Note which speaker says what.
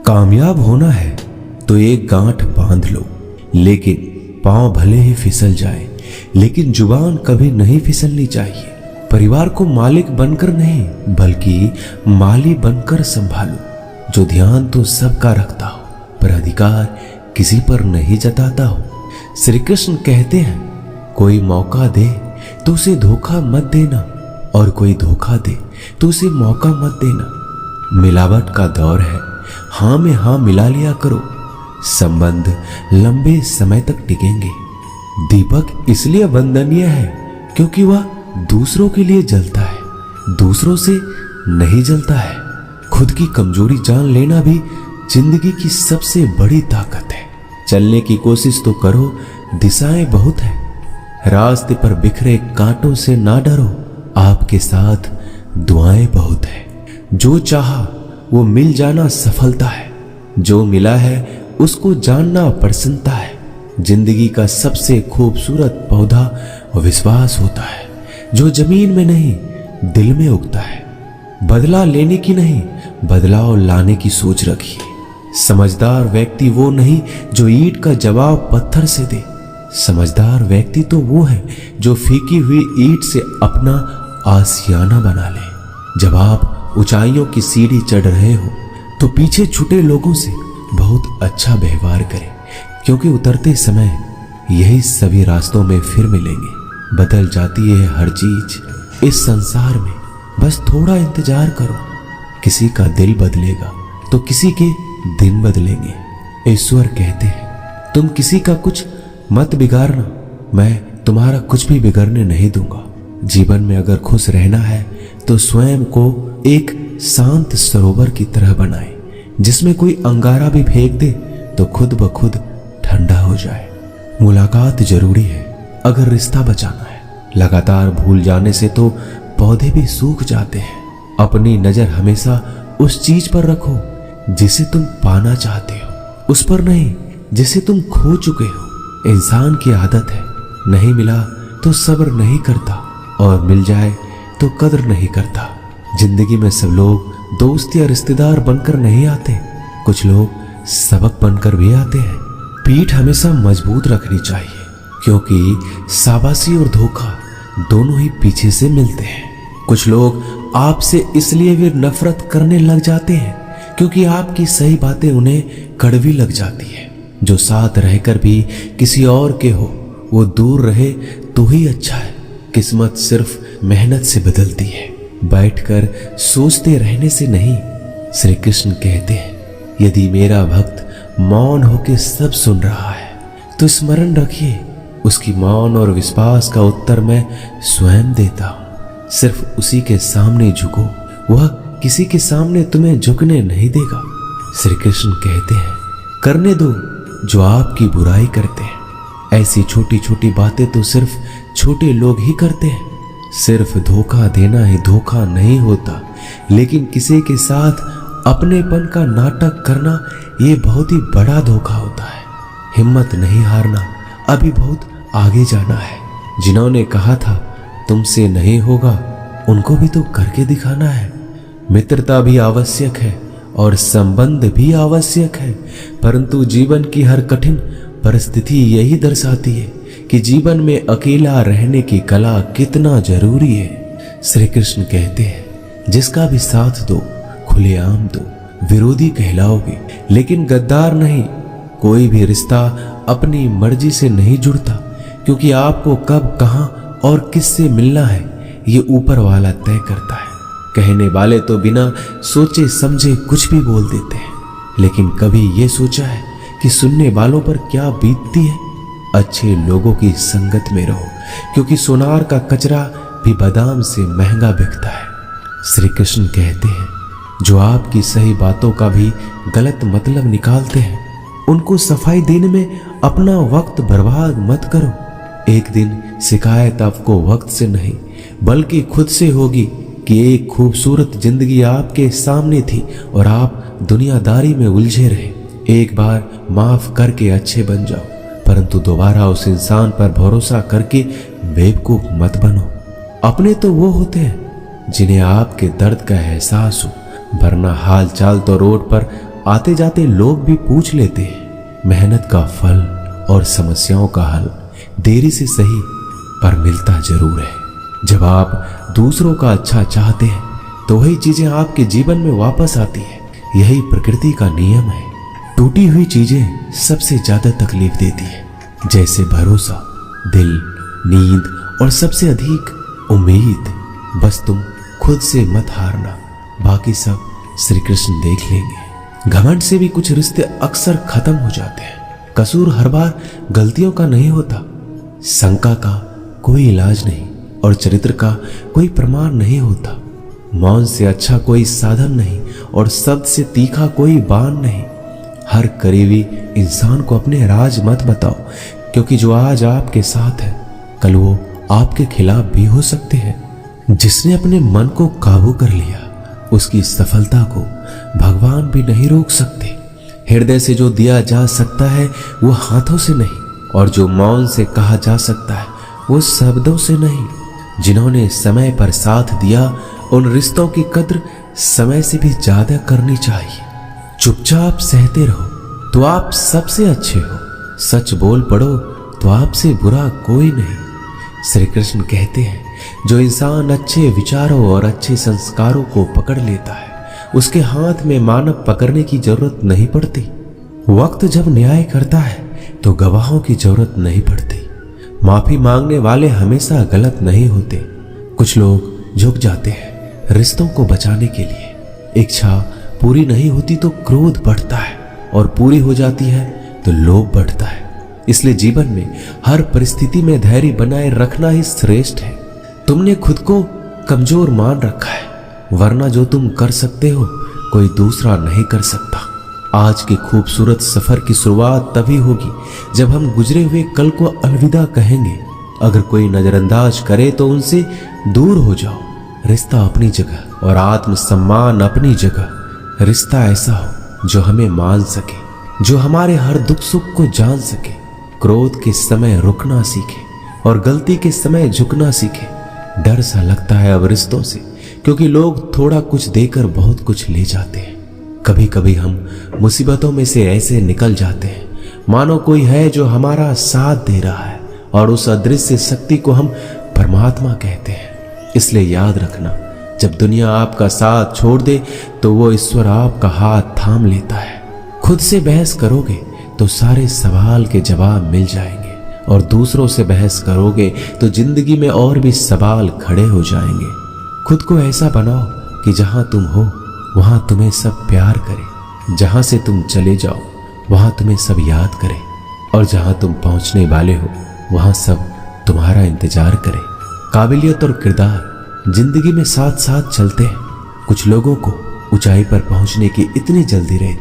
Speaker 1: कामयाब होना है तो एक गांठ बांध लो, लेकिन पांव भले ही फिसल जाए, लेकिन जुबान कभी नहीं फिसलनी चाहिए। परिवार को मालिक बनकर नहीं बल्कि माली बनकर संभालो, जो ध्यान तो सबका रखता हो पर अधिकार किसी पर नहीं जताता हो। श्री कृष्ण कहते हैं, कोई मौका दे तो उसे धोखा मत देना, और कोई धोखा दे तो उसे मौका मत देना। मिलावट का दौर है, हाँ में हाँ मिला लिया करो, संबंध लंबे समय तक टिकेंगे। दीपक इसलिए वंदनीय है क्योंकि वह दूसरों के लिए जलता है, दूसरों से नहीं जलता है। खुद की कमजोरी जान लेना भी जिंदगी की सबसे बड़ी ताकत है। चलने की कोशिश तो करो, दिशाएं बहुत है। रास्ते पर बिखरे कांटों से ना डरो, आपके साथ दुआएं बहुत है। जो चाहा वो मिल जाना सफलता है, जो मिला है उसको जानना प्रसन्नता है। जिंदगी का सबसे खूबसूरत पौधा विश्वास होता है, जो जमीन में नहीं दिल में उगता है। बदला लेने की नहीं, बदलाव लाने की सोच रखिए। समझदार व्यक्ति वो नहीं जो ईंट का जवाब पत्थर से दे, समझदार व्यक्ति तो वो है जो फीकी हुई ईंट से अपना आशियाना बना ले। जब आप ऊंचाइयों की सीढ़ी चढ़ रहे हो तो पीछे छूटे लोगों से बहुत अच्छा व्यवहार करें, क्योंकि उतरते समय यही सभी रास्तों में फिर मिलेंगे। बदल जाती है हर चीज इस संसार में, बस थोड़ा इंतजार करो। किसी का दिल बदलेगा तो किसी के दिन बदलेंगे। ईश्वर कहते हैं, तुम किसी का कुछ मत बिगाड़ना, मैं तुम्हारा कुछ भी बिगड़ने नहीं दूंगा। जीवन में अगर खुश रहना है तो स्वयं को एक शांत सरोवर की तरह बनाए, जिसमें कोई अंगारा भी फेंक दे तो खुद ब खुद ठंडा हो जाए। मुलाकात जरूरी है अगर रिश्ता बचाना है। लगातार भूल जाने से तो पौधे भी सूख जाते हैं। अपनी नजर हमेशा उस चीज पर रखो जिसे तुम पाना चाहते हो, उस पर नहीं जिसे तुम खो चुके हो। इंसान की आदत है, नहीं मिला तो सब्र नहीं करता, और मिल जाए तो कदर नहीं करता। जिंदगी में सब लोग दोस्त या रिश्तेदार बनकर नहीं आते, कुछ लोग सबक बनकर भी आते हैं। पीठ हमेशा मजबूत रखनी चाहिए, क्योंकि शाबाशी और धोखा दोनों ही पीछे से मिलते हैं। कुछ लोग आपसे इसलिए भी नफरत करने लग जाते हैं क्योंकि आपकी सही बातें उन्हें कड़वी लग जाती है। जो साथ रहकर भी किसी और के हो वो दूर रहे तो ही अच्छा है। किस्मत सिर्फ मेहनत से बदलती है, बैठकर सोचते रहने से नहीं। श्री कृष्ण कहते हैं, यदि मेरा भक्त मौन होकर सब सुन रहा है तो स्मरण रखिए, उसकी मौन और विश्वास का उत्तर मैं स्वयं देता हूं। सिर्फ उसी के सामने झुको, वह किसी के सामने तुम्हें झुकने नहीं देगा। श्री कृष्ण कहते हैं, करने दो जो आपकी बुराई करते हैं। ऐसी छोटी छोटी बातें तो सिर्फ छोटे लोग ही करते हैं। सिर्फ धोखा देना ही धोखा नहीं होता, लेकिन किसी के साथ अपनेपन का नाटक करना ये बहुत ही बड़ा धोखा होता है। हिम्मत नहीं हारना, अभी बहुत आगे जाना है। जिन्होंने कहा था तुमसे नहीं होगा, उनको भी तो करके दिखाना है। मित्रता भी आवश्यक है और संबंध भी आवश्यक है, परंतु जीवन की हर कठिन परिस्थिति यही दर्शाती है कि जीवन में अकेला रहने की कला कितना जरूरी है। श्री कृष्ण कहते हैं, जिसका भी साथ दो खुलेआम दो, विरोधी कहलाओगे लेकिन गद्दार नहीं। कोई भी रिश्ता अपनी मर्जी से नहीं जुड़ता, क्योंकि आपको कब, कहां और किससे मिलना है ये ऊपर वाला तय करता है। कहने वाले तो बिना सोचे समझे कुछ भी बोल देते हैं, लेकिन कभी ये सोचा है कि सुनने वालों पर क्या बीतती है। अच्छे लोगों की संगत में रहो, क्योंकि सोनार का कचरा भी बादाम से महंगा बिकता है। श्री कृष्ण कहते हैं, जो आपकी सही बातों का भी गलत मतलब निकालते हैं, उनको सफाई देने में अपना वक्त बर्बाद मत करो। एक दिन शिकायत आपको वक्त से नहीं बल्कि खुद से होगी कि एक खूबसूरत जिंदगी आपके सामने थी और आप दुनियादारी में उलझे रहे। एक बार माफ करके अच्छे बन जाओ, परंतु दोबारा उस इंसान पर भरोसा करके बेवकूफ मत बनो। अपने तो वो होते हैं जिन्हें आपके दर्द का एहसास हो, वरना हाल चाल तो रोड पर आते जाते लोग भी पूछ लेते हैं। मेहनत का फल और समस्याओं का हल देरी से सही पर मिलता जरूर है। जब आप दूसरों का अच्छा चाहते हैं तो वही चीजें आपके जीवन में वापस आती है। यही प्रकृति का नियम है। टूटी हुई चीजें सबसे ज्यादा तकलीफ देती है, जैसे भरोसा, दिल, नींद और सबसे अधिक उम्मीद। बस तुम खुद से मत हारना, बाकी सब श्री कृष्ण देख लेंगे। घमंड से भी कुछ रिश्ते अक्सर खत्म हो जाते हैं। कसूर हर बार गलतियों का नहीं होता। शंका का कोई इलाज नहीं और चरित्र का कोई प्रमाण नहीं होता। मौन से अच्छा कोई साधन नहीं और शब्द से तीखा कोई बाण नहीं। हर करीबी इंसान को अपने राज मत बताओ, क्योंकि जो आज आपके साथ है कल वो आपके खिलाफ भी हो सकते हैं। जिसने अपने मन को काबू कर लिया उसकी सफलता को भगवान भी नहीं रोक सकते। हृदय से जो दिया जा सकता है वो हाथों से नहीं, और जो मौन से कहा जा सकता है वो शब्दों से नहीं। जिन्होंने समय पर साथ दिया उन रिश्तों की कद्र समय से भी ज्यादा करनी चाहिए। चुपचाप सहते रहो तो आप सबसे अच्छे हो, सच बोल पड़ो तो आपसे बुरा कोई नहीं। श्री कृष्ण कहते हैं, जो इंसान अच्छे विचारों और अच्छे संस्कारों को पकड़ लेता है उसके हाथ में मानव पकड़ने की जरूरत नहीं पड़ती। वक्त जब न्याय करता है तो गवाहों की जरूरत नहीं पड़ती। माफी मांगने वाले हमेशा गलत नहीं होते। कुछ लोग झुक जाते हैं रिश्तों को बचाने के लिए। इच्छा पूरी नहीं होती तो क्रोध बढ़ता है, और पूरी हो जाती है तो लोभ बढ़ता है। इसलिए जीवन में हर परिस्थिति में धैर्य बनाए रखना ही श्रेष्ठ है। तुमने खुद को कमजोर मान रखा है, वरना जो तुम कर सकते हो कोई दूसरा नहीं कर सकता। आज के खूबसूरत सफर की शुरुआत तभी होगी जब हम गुजरे हुए कल को अलविदा कहेंगे। अगर कोई नजरअंदाज करे तो उनसे दूर हो जाओ। रिश्ता अपनी जगह और आत्मसम्मान अपनी जगह। रिश्ता ऐसा हो जो हमें मान सके, जो हमारे हर दुख सुख को जान सके, क्रोध के समय रुकना सीखे और गलती के समय झुकना सीखे। डर सा लगता है अब रिश्तों से, क्योंकि लोग थोड़ा कुछ देकर बहुत कुछ ले जाते हैं। कभी कभी हम मुसीबतों में से ऐसे निकल जाते हैं मानो कोई है जो हमारा साथ दे रहा है, और उस अदृश्य शक्ति को हम परमात्मा कहते हैं। इसलिए याद रखना, जब दुनिया आपका साथ छोड़ दे तो वो ईश्वर आपका हाथ थाम लेता है। खुद से बहस करोगे तो सारे सवाल के जवाब मिल जाएंगे, और दूसरों से बहस करोगे तो जिंदगी में और भी सवाल खड़े हो जाएंगे। खुद को ऐसा बनाओ कि जहां तुम हो वहां तुम्हें सब प्यार करे, जहां से तुम चले जाओ वहां तुम्हें सब याद करे, और जहां तुम पहुंचने वाले हो वहां सब तुम्हारा इंतजार करे। काबिलियत और किरदार जिंदगी में साथ साथ चलते हैं। कुछ लोगों को ऊंचाई पर पहुंचने की इतनी जल्दी रहती